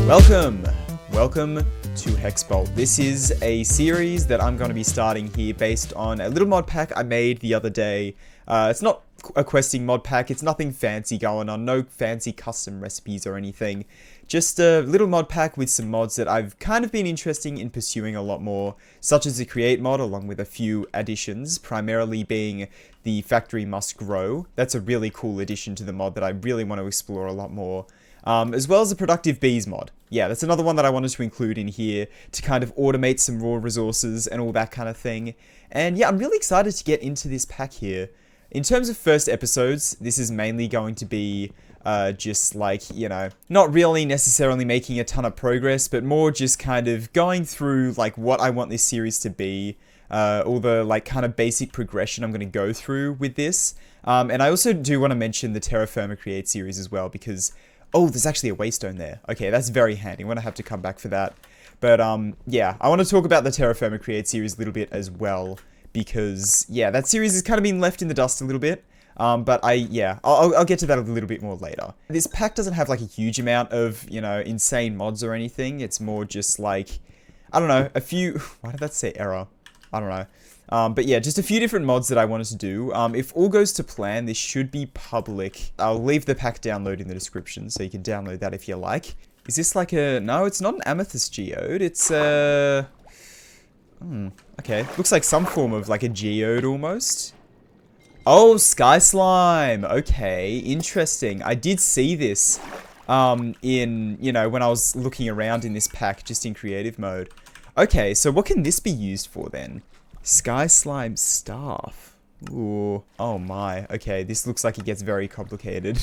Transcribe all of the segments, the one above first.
Welcome to HexBolt. This is a series that I'm going to be starting here based on a little mod pack I made the other day. It's not a questing mod pack, it's nothing fancy going on, no fancy custom recipes or anything. Just a little mod pack with some mods that I've kind of been interested in pursuing a lot more, such as the create mod along with a few additions, primarily being the factory must grow. That's a really cool addition to the mod that I really want to explore a lot more. As well as the productive bees mod. Yeah, that's another one that I wanted to include in here to kind of automate some raw resources and all that kind of thing. And yeah, I'm really excited to get into this pack here. In terms of first episodes, this is mainly going to be just like, you know, not really necessarily making a ton of progress, but more just kind of going through like what I want this series to be, all the like kind of basic progression I'm going to go through with this. And I also do want to mention the Terra Firma Create series as well, because oh, there's actually a waystone there. Okay, that's very handy. I'm going to have to come back for that. But yeah, I want to talk about the Terra Firma Create series a little bit as well, because yeah, that series has kind of been left in the dust a little bit. But I'll get to that a little bit more later. This pack doesn't have like a huge amount of, you know, insane mods or anything. It's more just like, I don't know, a few, why did that say error? I don't know. But yeah, just a few different mods that I wanted to do. If all goes to plan, this should be public. I'll leave the pack download in the description, so you can download that if you like. Is this like a... No, it's not an amethyst geode. It's a... okay. Looks like some form of like a geode almost. Oh, sky slime. Okay, interesting. I did see this in, you know, when I was looking around in this pack, just in creative mode. Okay, so what can this be used for then? Sky slime staff. Ooh. Oh my. Okay, this looks like it gets very complicated.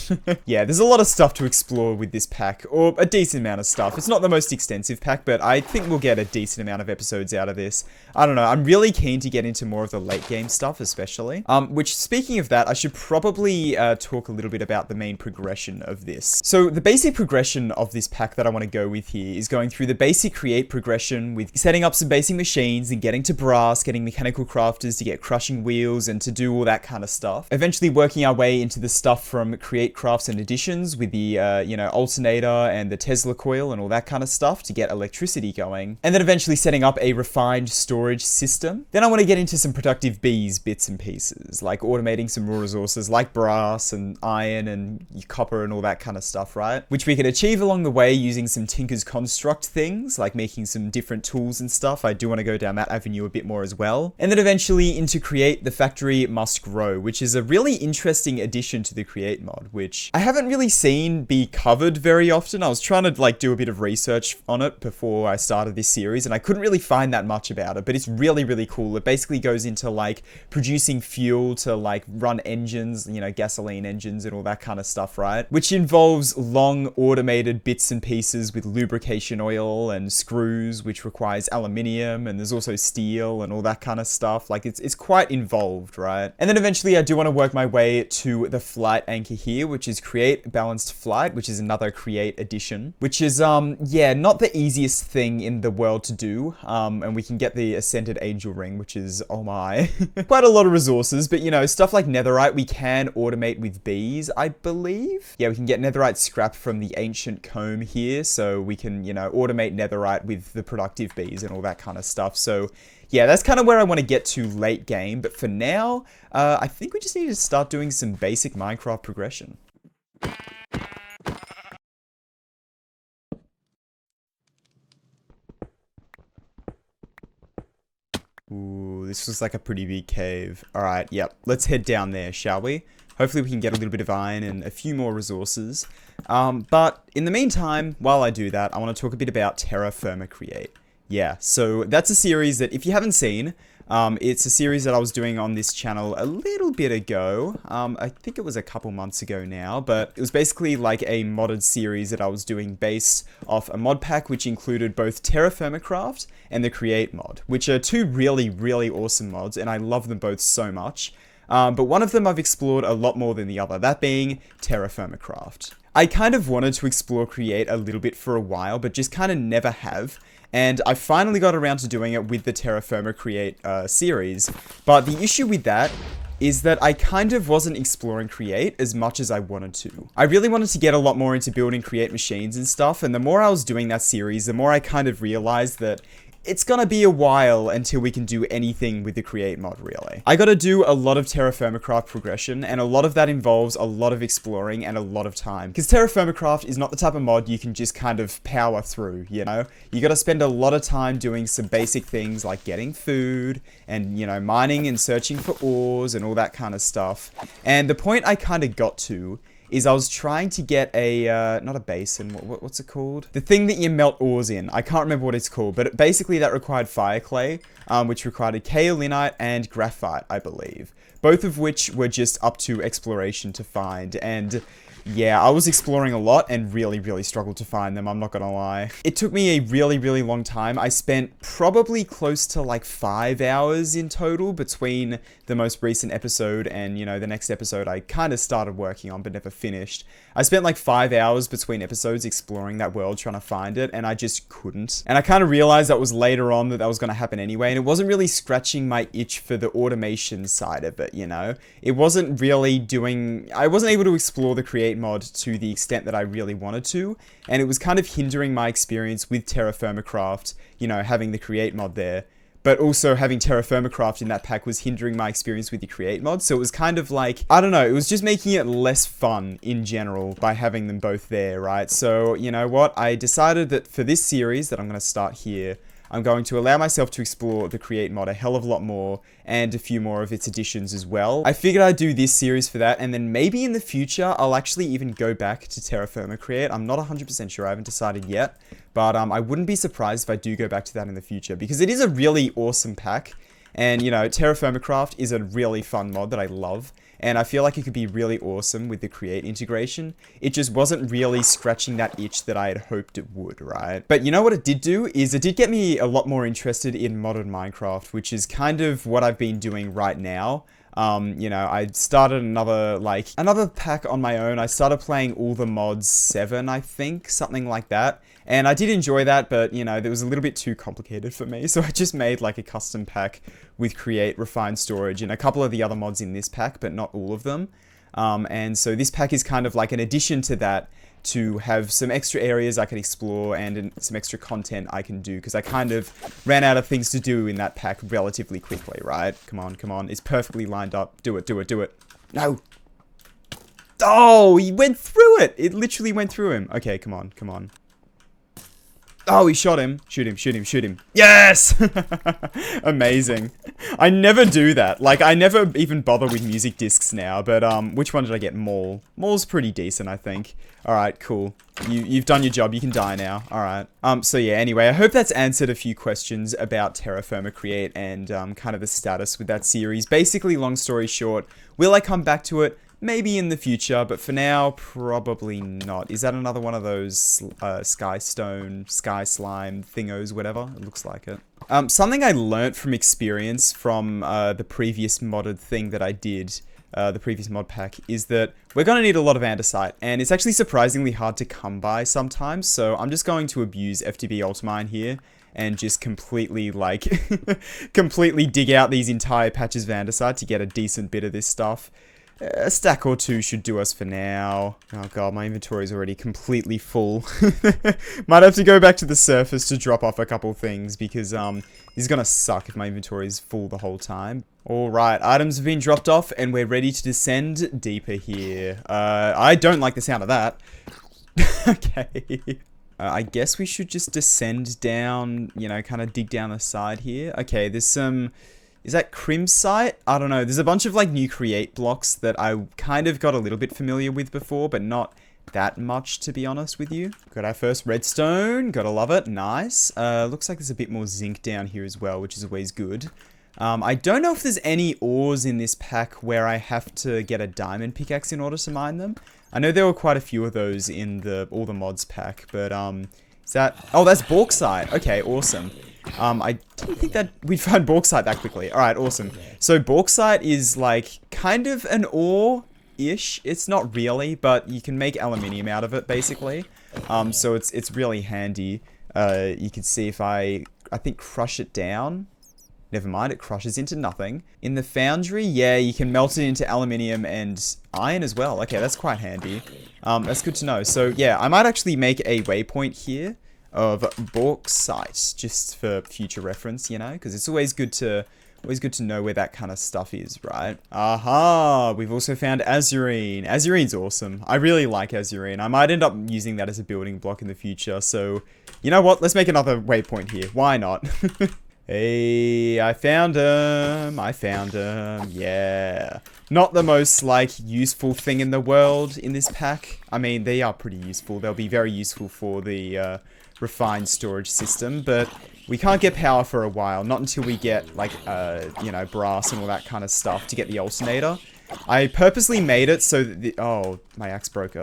Yeah, there's a lot of stuff to explore with this pack, or a decent amount of stuff. It's not the most extensive pack, but I think we'll get a decent amount of episodes out of this. I don't know, I'm really keen to get into more of the late game stuff, especially. Which, speaking of that, I should probably talk a little bit about the main progression of this. So, the basic progression of this pack that I want to go with here is going through the basic create progression with setting up some basic machines and getting to brass, getting mechanical crafters to get crushing wheels and to do all that kind of stuff. Eventually working our way into the stuff from create crafts and additions with the, you know, alternator and the Tesla coil and all that kind of stuff to get electricity going. And then eventually setting up a refined storage system. Then I want to get into some productive bees bits and pieces, like automating some raw resources like brass and iron and copper and all that kind of stuff, right? Which we can achieve along the way using some Tinker's Construct things, like making some different tools and stuff. I do want to go down that avenue a bit more as well. And then eventually into create the factory must grow, which is a really interesting addition to the create mod, which I haven't really seen be covered very often. I was trying to like do a bit of research on it before I started this series, and I couldn't really find that much about it, but it's really, really cool. It basically goes into like producing fuel to like run engines, you know, gasoline engines and all that kind of stuff, right? Which involves long automated bits and pieces with lubrication oil and screws, which requires aluminium, and there's also steel and all that kind of stuff. Like it's quite involved, right? And then eventually I do want to work my way to the flight anchor here, which is create balanced flight, which is another create addition, which is, yeah, not the easiest thing in the world to do. And we can get the ascended angel ring, which is, oh my, quite a lot of resources, but you know, stuff like netherite, we can automate with bees, I believe. Yeah, we can get netherite scrap from the ancient comb here. So we can, you know, automate netherite with the productive bees and all that kind of stuff. So yeah, that's kind of where I want to get to late game, but for now, I think we just need to start doing some basic Minecraft progression. Ooh, this looks like a pretty big cave. Alright, yep, let's head down there, shall we? Hopefully we can get a little bit of iron and a few more resources. But in the meantime, while I do that, I want to talk a bit about Terra Firma Create. Yeah, so that's a series that, if you haven't seen, it's a series that I was doing on this channel a little bit ago. I think it was a couple months ago now, but it was basically like a modded series that I was doing based off a mod pack which included both Terra Firma Craft and the Create mod, which are two really, really awesome mods, and I love them both so much. But one of them I've explored a lot more than the other, that being Terra Firma Craft. I kind of wanted to explore Create a little bit for a while, but just kind of never have. And I finally got around to doing it with the Terra Firma Create series. But the issue with that is that I kind of wasn't exploring Create as much as I wanted to. I really wanted to get a lot more into building Create machines and stuff, and the more I was doing that series, the more I kind of realized that it's gonna be a while until we can do anything with the Create mod, really. I gotta do a lot of Terra Firmacraft progression, and a lot of that involves a lot of exploring and a lot of time. Because Terra Firmacraft is not the type of mod you can just kind of power through, you know? You gotta spend a lot of time doing some basic things like getting food, and, you know, mining and searching for ores and all that kind of stuff. And the point I kind of got to is I was trying to get a, not a basin, what's it called? The thing that you melt ores in. I can't remember what it's called, but basically that required fire clay, which required kaolinite and graphite, I believe. Both of which were just up to exploration to find, and yeah, I was exploring a lot and really struggled to find them, I'm not gonna lie. It took me a really long time. I spent probably close to like 5 hours in total between the most recent episode and, you know, the next episode I kind of started working on but never finished. I spent like 5 hours between episodes exploring that world trying to find it, and I just couldn't. And I kind of realized that was later on that was going to happen anyway, and it wasn't really scratching my itch for the automation side of it, you know? It wasn't really doing... I wasn't able to explore the Create mod to the extent that I really wanted to, and it was kind of hindering my experience with Terra Firmacraft, you know, having the Create mod there. But also having Terra Firmacraft in that pack was hindering my experience with the Create mod, so it was kind of like, I don't know, it was just making it less fun in general by having them both there, right? So, you know what, I decided that for this series that I'm going to start here, I'm going to allow myself to explore the Create mod a hell of a lot more, and a few more of its additions as well. I figured I'd do this series for that, and then maybe in the future, I'll actually even go back to Terra Firma Create. I'm not 100% sure, I haven't decided yet, but I wouldn't be surprised if I do go back to that in the future, because it is a really awesome pack, and, you know, Terra Firmacraft is a really fun mod that I love, and I feel like it could be really awesome with the Create integration. It just wasn't really scratching that itch that I had hoped it would, right? But you know what it did do, is it did get me a lot more interested in modern Minecraft, which is kind of what I've been doing right now. You know, I started another pack on my own. I started playing all the mods 7, I think, something like that. And I did enjoy that, but, you know, it was a little bit too complicated for me. So I just made like a custom pack with Create, Refined Storage, and a couple of the other mods in this pack, but not all of them. And so this pack is kind of like an addition to that, to have some extra areas I can explore and some extra content I can do, because I kind of ran out of things to do in that pack relatively quickly, right? Come on, come on. It's perfectly lined up. Do it, do it, do it. No! Oh, he went through it! It literally went through him. Okay, come on, come on. Oh, he shot him. Shoot him, shoot him, shoot him. Yes! Amazing. I never do that. Like, I never even bother with music discs now, but, which one did I get? Maul. Maul's pretty decent, I think. Alright, cool. You've done your job. You can die now. Alright. So yeah, anyway, I hope that's answered a few questions about Terra Firma Create and, kind of the status with that series. Basically, long story short, will I come back to it? Maybe in the future, but for now, probably not. Is that another one of those sky stone, sky slime thingos, whatever? It looks like it. Something I learnt from experience from the previous modded thing that I did, the previous mod pack, is that we're going to need a lot of andesite, and it's actually surprisingly hard to come by sometimes, so I'm just going to abuse FTB Ultimine here and just completely, like, completely dig out these entire patches of andesite to get a decent bit of this stuff. A stack or two should do us for now. Oh god, my inventory is already completely full. Might have to go back to the surface to drop off a couple things, because this is gonna suck if my inventory is full the whole time. Alright, items have been dropped off and we're ready to descend deeper here. I don't like the sound of that. Okay. I guess we should just descend down, you know, kind of dig down the side here. Okay, there's some... Is that Crimsite? I don't know. There's a bunch of, like, new Create blocks that I kind of got a little bit familiar with before, but not that much, to be honest with you. Got our first redstone. Gotta love it. Nice. Looks like there's a bit more zinc down here as well, which is always good. I don't know if there's any ores in this pack where I have to get a diamond pickaxe in order to mine them. I know there were quite a few of those in all the mods pack, but, is that... Oh, that's bauxite. Okay, awesome. I didn't think that we'd find bauxite that quickly. Alright, awesome. So bauxite is like kind of an ore-ish. It's not really, but you can make aluminium out of it basically. So it's really handy. You can see if I think crush it down. Never mind, it crushes into nothing. In the foundry, yeah, you can melt it into aluminium and iron as well. Okay, that's quite handy. That's good to know. So yeah, I might actually make a waypoint here of bauxite, just for future reference, you know, because it's always good to know where that kind of stuff is, right? Aha! We've also found azurine. Azurine's awesome. I really like azurine. I might end up using that as a building block in the future. So, you know what? Let's make another waypoint here. Why not? Hey, I found them. I found them. Yeah. Not the most, like, useful thing in the world in this pack. I mean, they are pretty useful. They'll be very useful for the refined storage system, but we can't get power for a while. Not until we get, like, you know, brass and all that kind of stuff to get the alternator. I purposely made it so that the... Oh, my axe broke.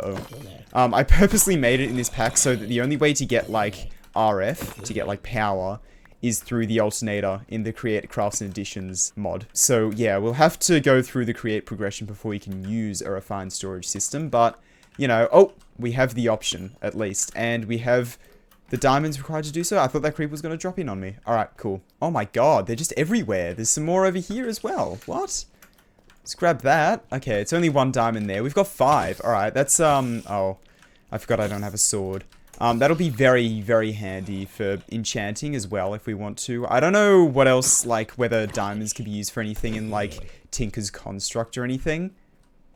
I purposely made it in this pack so that the only way to get, like, RF, to get, like, power, is through the alternator in the Create Crafts and Additions mod. So yeah, we'll have to go through the create progression before we can use a refined storage system, but, you know, oh, we have the option, at least, and we have the diamonds required to do so. I thought that creep was going to drop in on me. Alright, cool. Oh my god, they're just everywhere. There's some more over here as well. What? Let's grab that. Okay, it's only 1 diamond there. We've got 5. Alright, that's, oh, I forgot I don't have a sword. That'll be very, very handy for enchanting as well if we want to. I don't know what else, like, whether diamonds can be used for anything in, like, Tinker's Construct or anything.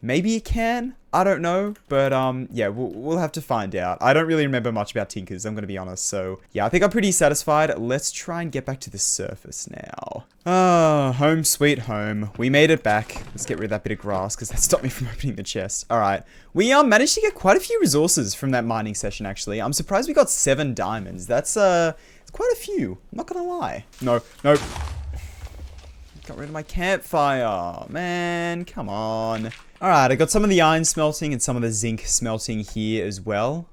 Maybe it can. I don't know. But, yeah, we'll have to find out. I don't really remember much about Tinker's, I'm going to be honest. So, yeah, I think I'm pretty satisfied. Let's try and get back to the surface now. Ah, home sweet home. We made it back. Let's get rid of that bit of grass because that stopped me from opening the chest. Alright. We managed to get quite a few resources from that mining session, actually. I'm surprised we got 7 diamonds. That's, it's quite a few. I'm not gonna lie. No. Got rid of my campfire. Man, come on. Alright, I got some of the iron smelting and some of the zinc smelting here as well.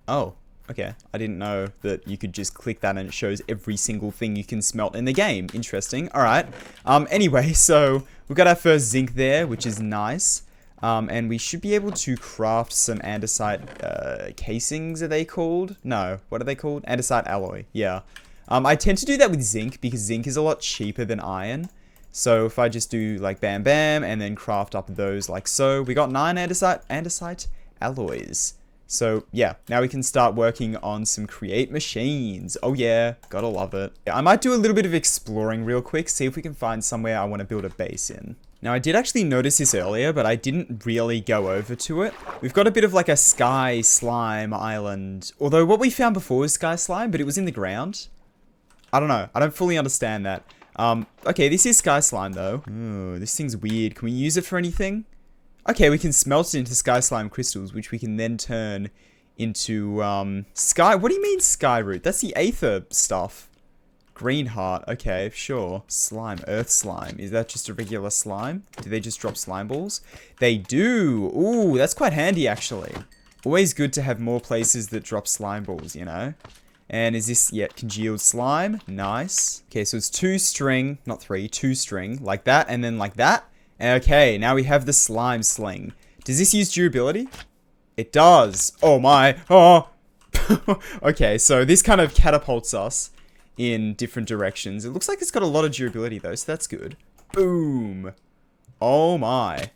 Oh, okay. I didn't know that you could just click that and it shows every single thing you can smelt in the game. Interesting. Alright. Anyway, so we've got our first zinc there, which is nice. And we should be able to craft some andesite casings, are they called? No, what are they called? Andesite alloy, yeah. I tend to do that with zinc because zinc is a lot cheaper than iron. So if I just do like bam bam and then craft up those like so, we got 9 andesite alloys. So yeah, now we can start working on some create machines. Oh yeah, gotta love it. Yeah, I might do a little bit of exploring real quick, see if we can find somewhere I want to build a base in. Now I did actually notice this earlier, but I didn't really go over to it. We've got a bit of like a sky slime island. Although what we found before was sky slime, but it was in the ground. I don't know. I don't fully understand that. Okay, this is sky slime though. Ooh, this thing's weird. Can we use it for anything? Okay, we can smelt it into sky slime crystals, which we can then turn into, sky... What do you mean sky root? That's the aether stuff. Green heart. Okay, sure. Slime. Earth slime. Is that just a regular slime? Do they just drop slime balls? They do. Ooh, that's quite handy, actually. Always good to have more places that drop slime balls, you know? And is this, yeah, congealed slime? Nice. Okay, so it's 2 string, not 3, 2 string, like that, and then like that. Okay, now we have the slime sling. Does this use durability? It does. Oh my, oh. Okay, so this kind of catapults us in different directions. It looks like it's got a lot of durability though, so that's good. Boom. Oh my.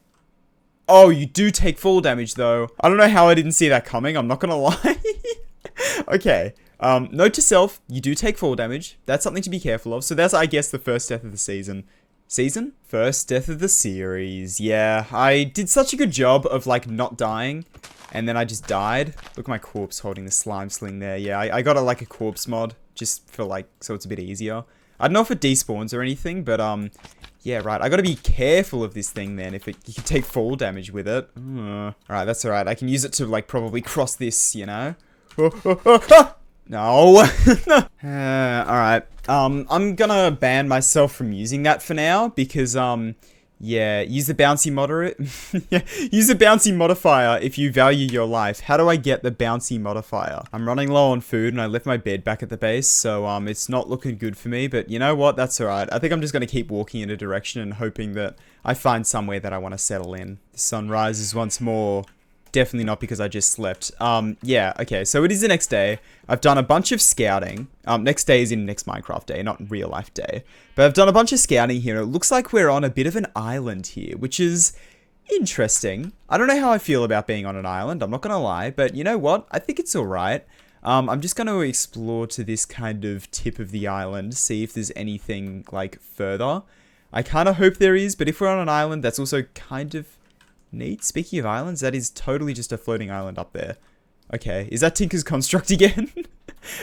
Oh, you do take fall damage though. I don't know how I didn't see that coming, I'm not gonna lie. Okay. Note to self, you do take fall damage. That's something to be careful of. So that's, I guess, the first death of the season. First death of the series. Yeah, I did such a good job of, like, not dying. And then I just died. Look at my corpse holding the slime sling there. Yeah, I got, like, a corpse mod. Just for, like, so it's a bit easier. I don't know if it despawns or anything, but, yeah, right. I gotta be careful of this thing, then. If you can take fall damage with it. Alright, that's alright. I can use it to, like, probably cross this, you know? No. Alright. I'm gonna ban myself from using that for now because, yeah, use the bouncy yeah, use the bouncy modifier if you value your life. How do I get the bouncy modifier? I'm running low on food and I left my bed back at the base, so, it's not looking good for me, but you know what? That's alright. I think I'm just gonna keep walking in a direction and hoping that I find somewhere that I want to settle in. The sun rises once more. definitely not because I just slept. Yeah, okay, so it is the next day. I've done a bunch of scouting. Next day is in next Minecraft day, not real life day. But I've done a bunch of scouting here. It looks like we're on a bit of an island here, which is interesting. I don't know how I feel about being on an island, I'm not gonna lie, but you know what? I think it's alright. I'm just gonna explore to this kind of tip of the island, see if there's anything, like, further. I kind of hope there is, but if we're on an island, that's also kind of neat. Speaking of islands, that is totally just a floating island up there. Okay, is that Tinker's Construct again?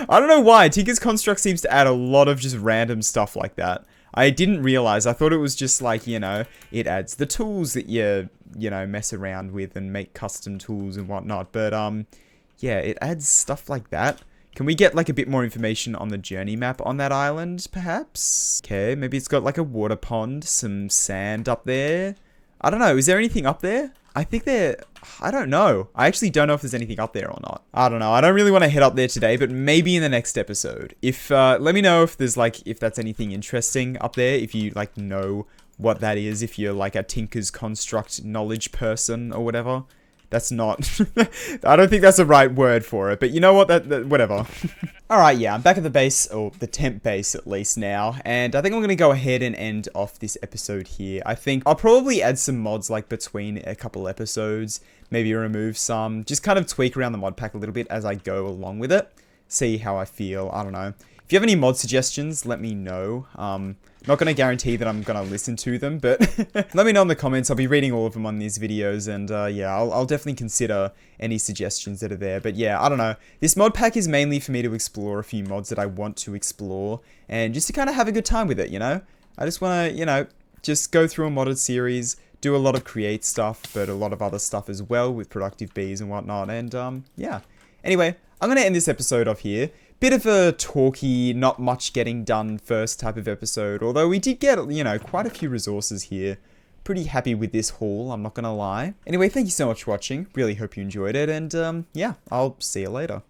I don't know why. Tinker's Construct seems to add a lot of just random stuff like that. I didn't realize. I thought it was just like, you know, it adds the tools that you know, mess around with and make custom tools and whatnot. But, yeah, it adds stuff like that. Can we get, like, a bit more information on the journey map on that island, perhaps? Okay, maybe it's got, like, a water pond, some sand up there. I don't know. Is there anything up there? I think I don't know. I actually don't know if there's anything up there or not. I don't know. I don't really want to head up there today, but maybe in the next episode. If, let me know if there's, like, if that's anything interesting up there. If you, like, know what that is. If you're, like, a Tinker's Construct knowledge person or whatever. That's not... I don't think that's the right word for it, but you know what? Whatever. Alright, yeah, I'm back at the base, or the temp base at least now, and I think I'm going to go ahead and end off this episode here. I think I'll probably add some mods, like, between a couple episodes, maybe remove some, just kind of tweak around the mod pack a little bit as I go along with it, see how I feel, I don't know. If you have any mod suggestions, let me know. Not going to guarantee that I'm going to listen to them, but let me know in the comments. I'll be reading all of them on these videos, and yeah, I'll definitely consider any suggestions that are there. But yeah, I don't know. This mod pack is mainly for me to explore a few mods that I want to explore, and just to kind of have a good time with it, you know? I just want to, you know, just go through a modded series, do a lot of create stuff, but a lot of other stuff as well with productive bees and whatnot, and yeah. Anyway, I'm going to end this episode off here. Bit of a talky, not much getting done first type of episode, although we did get, you know, quite a few resources here. Pretty happy with this haul, I'm not gonna lie. Anyway, thank you so much for watching, really hope you enjoyed it, and yeah, I'll see you later.